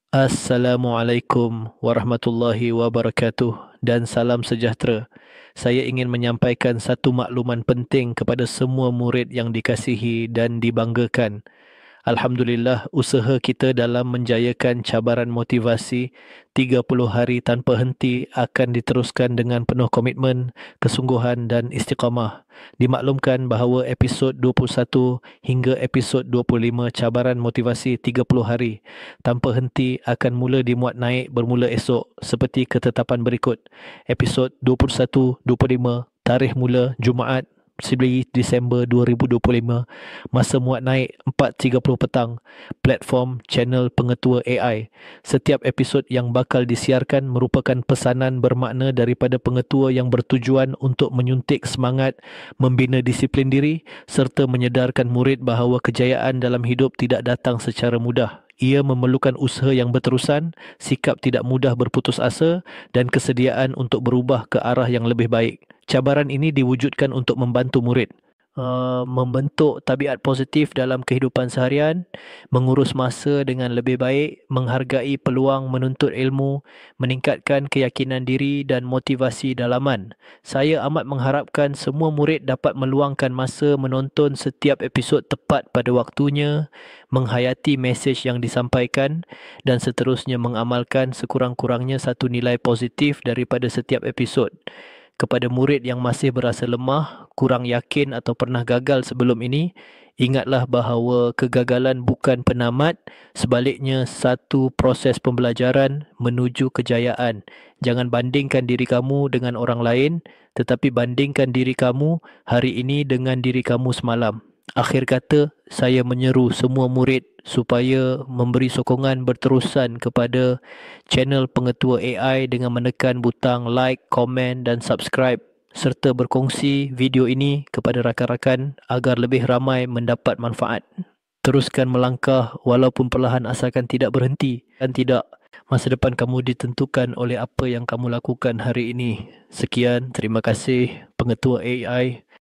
Assalamualaikum warahmatullahi wabarakatuh dan salam sejahtera. Saya ingin menyampaikan satu makluman penting kepada semua murid yang dikasihi dan dibanggakan. Alhamdulillah, usaha kita dalam menjayakan cabaran motivasi 30 hari tanpa henti akan diteruskan dengan penuh komitmen, kesungguhan dan istiqamah. Dimaklumkan bahawa episod 21 hingga episod 25 cabaran motivasi 30 hari tanpa henti akan mula dimuat naik bermula esok seperti ketetapan berikut. Episod 21-25, tarikh mula Jumaat 9 Disember 2025, masa muat naik 4.30 petang, platform channel Pengetua AI. Setiap episod yang bakal disiarkan merupakan pesanan bermakna daripada pengetua yang bertujuan untuk menyuntik semangat, membina disiplin diri serta menyedarkan murid bahawa kejayaan dalam hidup tidak datang secara mudah. Ia memerlukan usaha yang berterusan, sikap tidak mudah berputus asa dan kesediaan untuk berubah ke arah yang lebih baik. Cabaran ini diwujudkan untuk membantu murid membentuk tabiat positif dalam kehidupan seharian, mengurus masa dengan lebih baik, menghargai peluang menuntut ilmu, meningkatkan keyakinan diri dan motivasi dalaman. Saya amat mengharapkan semua murid dapat meluangkan masa menonton setiap episod tepat pada waktunya, menghayati mesej yang disampaikan dan seterusnya mengamalkan sekurang-kurangnya satu nilai positif daripada setiap episod. Kepada murid yang masih berasa lemah, kurang yakin atau pernah gagal sebelum ini, ingatlah bahawa kegagalan bukan penamat, sebaliknya satu proses pembelajaran menuju kejayaan. Jangan bandingkan diri kamu dengan orang lain, tetapi bandingkan diri kamu hari ini dengan diri kamu semalam. Akhir kata, saya menyeru semua murid supaya memberi sokongan berterusan kepada channel Pengetua AI dengan menekan butang like, komen dan subscribe serta berkongsi video ini kepada rakan-rakan agar lebih ramai mendapat manfaat. Teruskan melangkah walaupun perlahan asalkan tidak berhenti dan tidak. Masa depan kamu ditentukan oleh apa yang kamu lakukan hari ini. Sekian, terima kasih Pengetua AI.